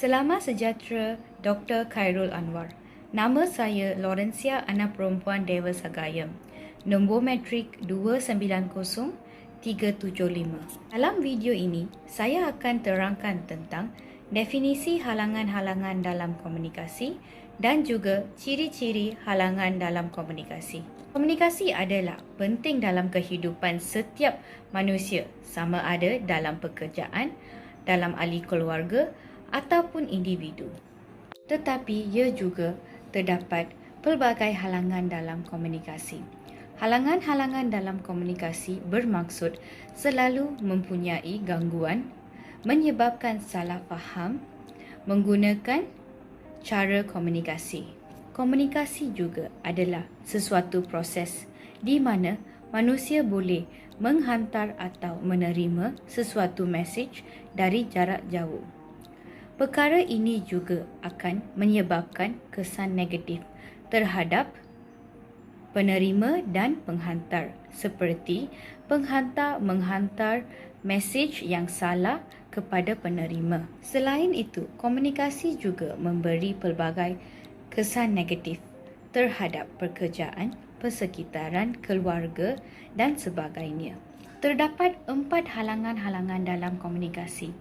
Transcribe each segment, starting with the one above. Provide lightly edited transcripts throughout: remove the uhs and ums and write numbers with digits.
Selamat sejahtera Dr. Khairul Anwar. Nama saya Laurencia Anak Perempuan Dewa Sagayam. Nombor matrik 290375. Dalam video ini, saya akan terangkan tentang definisi halangan-halangan dalam komunikasi dan juga ciri-ciri halangan dalam komunikasi. Komunikasi adalah penting dalam kehidupan setiap manusia, sama ada dalam pekerjaan, dalam ahli keluarga ataupun individu. Tetapi ia juga terdapat pelbagai halangan dalam komunikasi. Halangan-halangan dalam komunikasi bermaksud selalu mempunyai gangguan, menyebabkan salah faham, menggunakan cara komunikasi. Komunikasi juga adalah sesuatu proses di mana manusia boleh menghantar atau menerima sesuatu mesej dari jarak jauh. Perkara ini juga akan menyebabkan kesan negatif terhadap penerima dan penghantar, seperti penghantar menghantar mesej yang salah kepada penerima. Selain itu, komunikasi juga memberi pelbagai kesan negatif terhadap pekerjaan, persekitaran, keluarga dan sebagainya. Terdapat 4 halangan-halangan dalam komunikasi.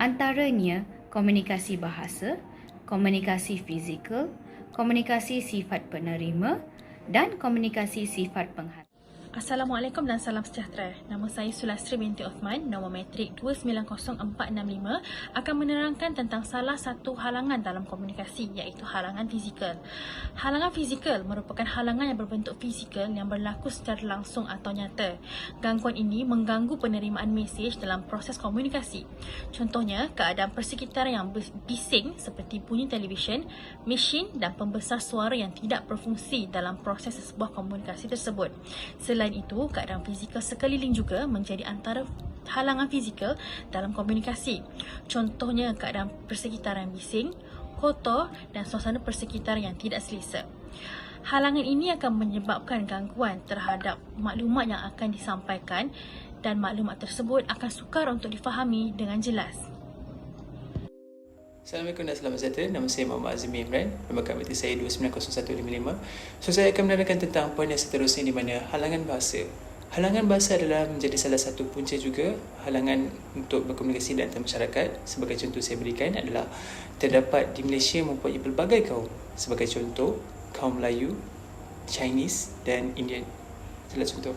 Antaranya komunikasi bahasa, komunikasi fizikal, komunikasi sifat penerima dan komunikasi sifat penghantar. Assalamualaikum dan salam sejahtera. Nama saya Sulastri binti Uthman, nombor matrik 290465, akan menerangkan tentang salah satu halangan dalam komunikasi, iaitu halangan fizikal. Halangan fizikal merupakan halangan yang berbentuk fizikal yang berlaku secara langsung atau nyata. Gangguan ini mengganggu penerimaan mesej dalam proses komunikasi. Contohnya, keadaan persekitaran yang bising seperti bunyi televisyen, mesin dan pembesar suara yang tidak berfungsi dalam proses sebuah komunikasi tersebut. Selain itu, keadaan fizikal sekeliling juga menjadi antara halangan fizikal dalam komunikasi. Contohnya, keadaan persekitaran bising, kotor dan suasana persekitaran yang tidak selesa. Halangan ini akan menyebabkan gangguan terhadap maklumat yang akan disampaikan dan maklumat tersebut akan sukar untuk difahami dengan jelas. Assalamualaikum dan selamat sejahtera. Nama saya Muhammad Azmi Imran. Nombor KMT saya 290155. Saya akan menerangkan tentang poin yang seterusnya, di mana halangan bahasa. Halangan bahasa adalah menjadi salah satu punca juga halangan untuk berkomunikasi dan antar masyarakat. Sebagai contoh saya berikan adalah terdapat di Malaysia mempunyai pelbagai kaum. Sebagai contoh, kaum Melayu, Chinese dan Indian. Salah contoh.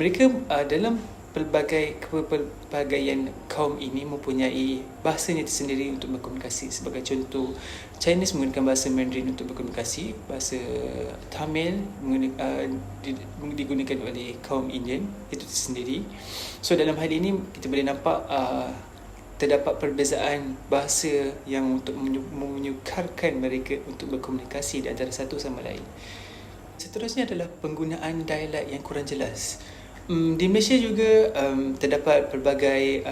Mereka dalam pelbagaian kaum ini mempunyai bahasanya tersendiri untuk berkomunikasi. Sebagai contoh, Chinese menggunakan bahasa Mandarin untuk berkomunikasi, bahasa Tamil digunakan oleh kaum Indian, itu tersendiri. Dalam hal ini kita boleh nampak terdapat perbezaan bahasa yang untuk menyukarkan mereka untuk berkomunikasi di antara satu sama lain. Seterusnya adalah penggunaan dialek yang kurang jelas. Di Malaysia juga terdapat pelbagai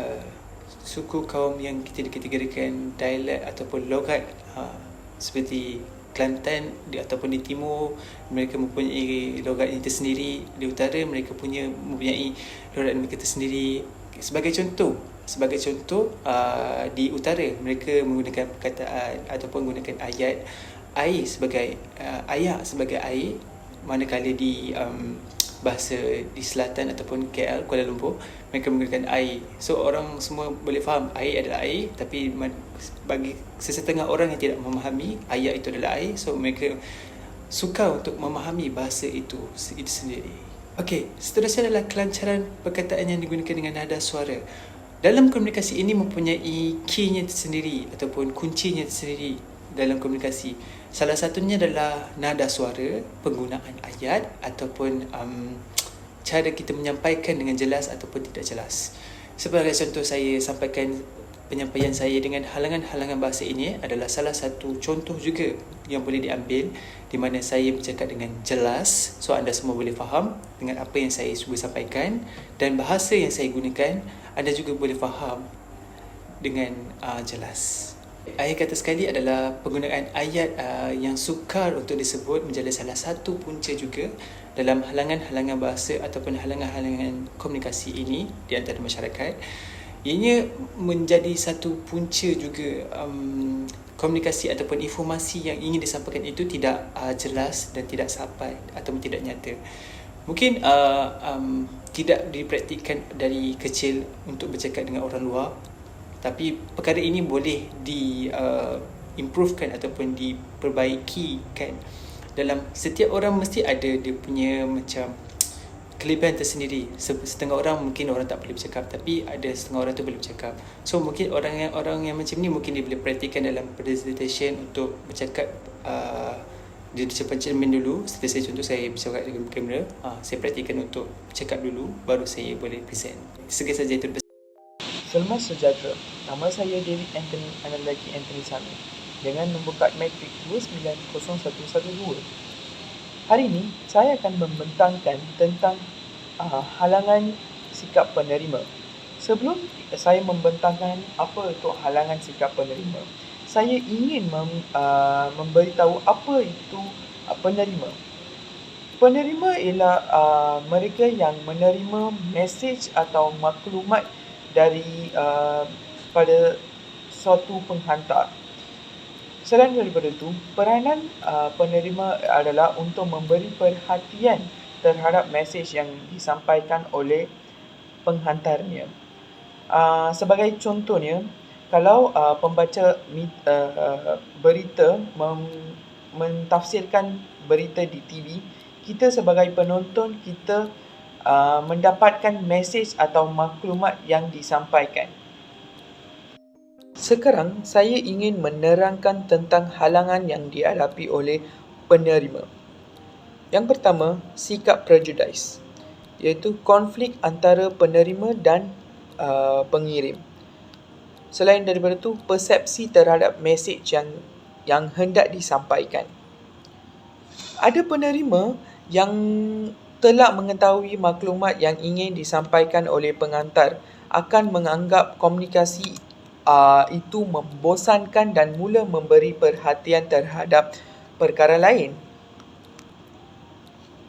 suku kaum yang kita dikategorikan dialek ataupun logat, seperti Kelantan ataupun di timur mereka mempunyai logat yang tersendiri, di utara mereka mempunyai logat mereka tersendiri. Sebagai contoh, di utara mereka menggunakan perkataan ataupun menggunakan ayat air sebagai ayak sebagai air, manakala di bahasa di selatan ataupun KL, Kuala Lumpur, mereka menggunakan air. Orang semua boleh faham air adalah air, tapi bagi sesetengah orang yang tidak memahami ayat itu adalah air, mereka sukar untuk memahami bahasa itu sendiri. Okey, seterusnya adalah kelancaran perkataan yang digunakan dengan nada suara. Dalam komunikasi ini mempunyai key-nya tersendiri ataupun kuncinya tersendiri dalam komunikasi. Salah satunya adalah nada suara, penggunaan ayat ataupun cara kita menyampaikan dengan jelas ataupun tidak jelas. Sebagai contoh, saya sampaikan penyampaian saya dengan halangan-halangan bahasa ini adalah salah satu contoh juga yang boleh diambil, di mana saya bercakap dengan jelas, anda semua boleh faham dengan apa yang saya cuba sampaikan, dan bahasa yang saya gunakan anda juga boleh faham dengan jelas. Akhir kata sekali adalah penggunaan ayat yang sukar untuk disebut menjadi salah satu punca juga dalam halangan-halangan bahasa ataupun halangan-halangan komunikasi ini di antara masyarakat. Ianya menjadi satu punca juga komunikasi ataupun informasi yang ingin disampaikan itu tidak jelas dan tidak sampai ataupun tidak nyata. Mungkin tidak dipraktikkan dari kecil untuk bercakap dengan orang luar, tapi perkara ini boleh improvekan ataupun diperbaikikan. Dalam setiap orang mesti ada dia punya macam kelebihan tersendiri. Setengah orang mungkin orang tak boleh bercakap, tapi ada setengah orang tu boleh bercakap. So mungkin orang yang macam ni mungkin dia boleh praktikan dalam presentation untuk bercakap di depan cermin dulu. Seperti saya contoh, saya bercakap dengan kamera, saya praktikan untuk bercakap dulu, baru saya boleh present. Sekian saja itu. Selamat sejahtera. Nama saya David Anthony Analagi Anthony Sami dengan nombor kad matrik 290112. Hari ini saya akan membentangkan tentang halangan sikap penerima. Sebelum saya membentangkan apa itu halangan sikap penerima, saya ingin memberitahu apa itu penerima. Penerima ialah mereka yang menerima mesej atau maklumat dari pada suatu penghantar. Selain daripada itu, peranan penerima adalah untuk memberi perhatian terhadap mesej yang disampaikan oleh penghantarnya. Sebagai contohnya, kalau pembaca berita mentafsirkan berita di TV, kita sebagai penonton, kita mendapatkan mesej atau maklumat yang disampaikan. Sekarang saya ingin menerangkan tentang halangan yang dihadapi oleh penerima. Yang pertama, sikap prejudis, iaitu konflik antara penerima dan pengirim. Selain daripada itu, persepsi terhadap mesej yang hendak disampaikan. Ada penerima yang telah mengetahui maklumat yang ingin disampaikan oleh penghantar akan menganggap komunikasi itu membosankan dan mula memberi perhatian terhadap perkara lain.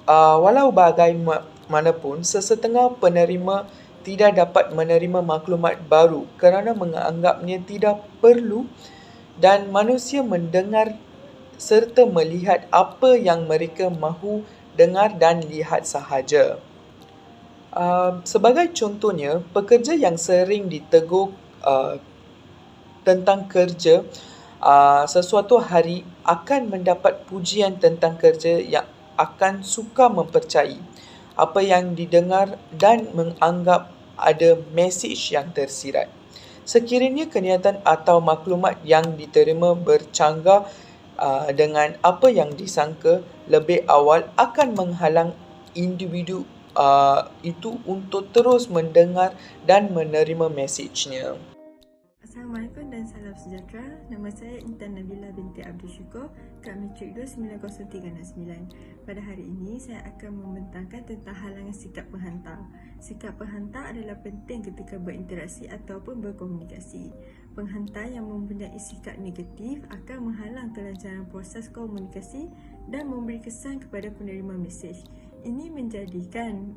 Walau bagaimanapun, sesetengah penerima tidak dapat menerima maklumat baru kerana menganggapnya tidak perlu, dan manusia mendengar serta melihat apa yang mereka mahu dengar dan lihat sahaja. Sebagai contohnya, pekerja yang sering ditegur tentang kerja sesuatu hari akan mendapat pujian tentang kerja yang akan suka mempercayai apa yang didengar dan menganggap ada mesej yang tersirat. Sekiranya kenyataan atau maklumat yang diterima bercanggah dengan apa yang disangka lebih awal, akan menghalang individu itu untuk terus mendengar dan menerima mesejnya. Assalamualaikum dan salam sejahtera. Nama saya Intan Nabila binti Abdul Syukur, kad matrik 290369. Pada hari ini saya akan membentangkan tentang halangan sikap penghantar. Sikap penghantar adalah penting ketika berinteraksi ataupun berkomunikasi. Penghantar yang mempunyai sikap negatif akan menghalang kelancaran proses komunikasi dan memberi kesan kepada penerima mesej. Ini menjadikan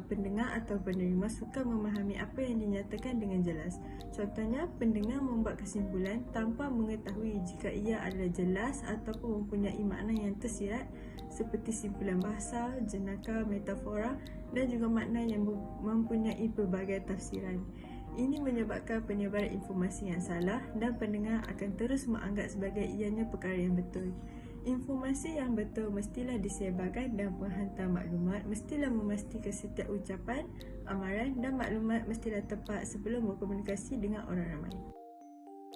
pendengar atau penerima suka memahami apa yang dinyatakan dengan jelas. Contohnya, pendengar membuat kesimpulan tanpa mengetahui jika ia adalah jelas ataupun mempunyai makna yang tersirat, seperti simpulan bahasa, jenaka, metafora dan juga makna yang mempunyai pelbagai tafsiran. Ini menyebabkan penyebaran informasi yang salah dan pendengar akan terus menganggap sebagai ianya perkara yang betul. Informasi yang betul mestilah disebarkan dan penghantar maklumat mestilah memastikan setiap ucapan, amaran dan maklumat mestilah tepat sebelum berkomunikasi dengan orang ramai.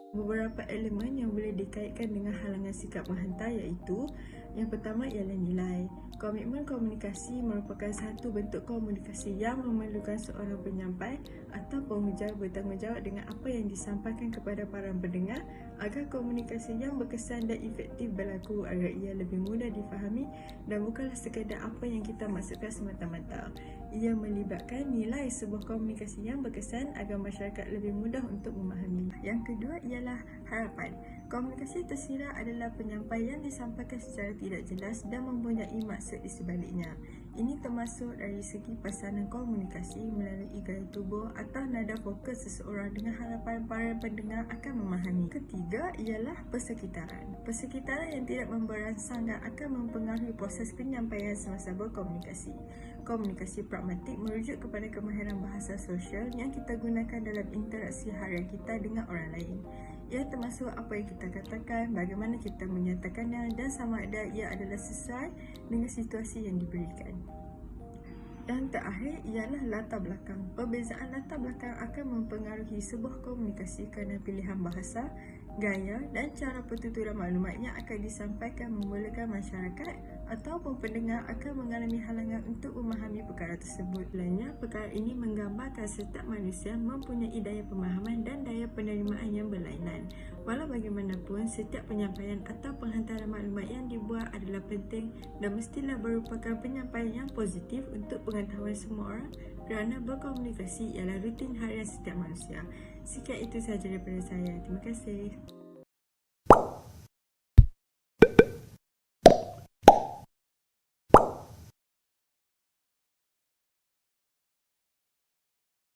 Beberapa elemen yang boleh dikaitkan dengan halangan sikap penghantar iaitu, yang pertama ialah nilai. Komitmen komunikasi merupakan satu bentuk komunikasi yang memerlukan seorang penyampai atau pengujar bertanggungjawab dengan apa yang disampaikan kepada para pendengar agar komunikasi yang berkesan dan efektif berlaku agar ia lebih mudah difahami dan bukanlah sekadar apa yang kita maksudkan semata-mata. Ia melibatkan nilai sebuah komunikasi yang berkesan agar masyarakat lebih mudah untuk memahami. Yang kedua ialah harapan. Komunikasi tersirat adalah penyampaian yang disampaikan secara tidak jelas dan mempunyai maksud di sebaliknya. Ini termasuk dari segi pasanan komunikasi melalui gaya tubuh atau nada vokal seseorang dengan harapan para pendengar akan memahami. Ketiga ialah persekitaran. Persekitaran yang tidak memberangsangkan akan mempengaruhi proses penyampaian semasa berkomunikasi. Komunikasi pragmatik merujuk kepada kemahiran bahasa sosial yang kita gunakan dalam interaksi harian kita dengan orang lain. Ia termasuk apa yang kita katakan, bagaimana kita menyatakannya dan sama ada ia adalah sesuai dengan situasi yang diberikan. Dan terakhir ialah latar belakang. Perbezaan latar belakang akan mempengaruhi sebuah komunikasi kerana pilihan bahasa, gaya dan cara pertuturan maklumat yang akan disampaikan memulakan masyarakat ataupun pendengar akan mengalami halangan untuk memahami perkara tersebut. Lainnya, perkara ini menggambarkan setiap manusia mempunyai daya pemahaman dan daya penerimaan yang berlainan. Walau bagaimanapun, setiap penyampaian atau penghantaran maklumat yang dibuat adalah penting dan mestilah merupakan penyampaian yang positif untuk pengetahuan semua orang kerana berkomunikasi ialah rutin harian setiap manusia. Sekian itu sahaja daripada saya. Terima kasih.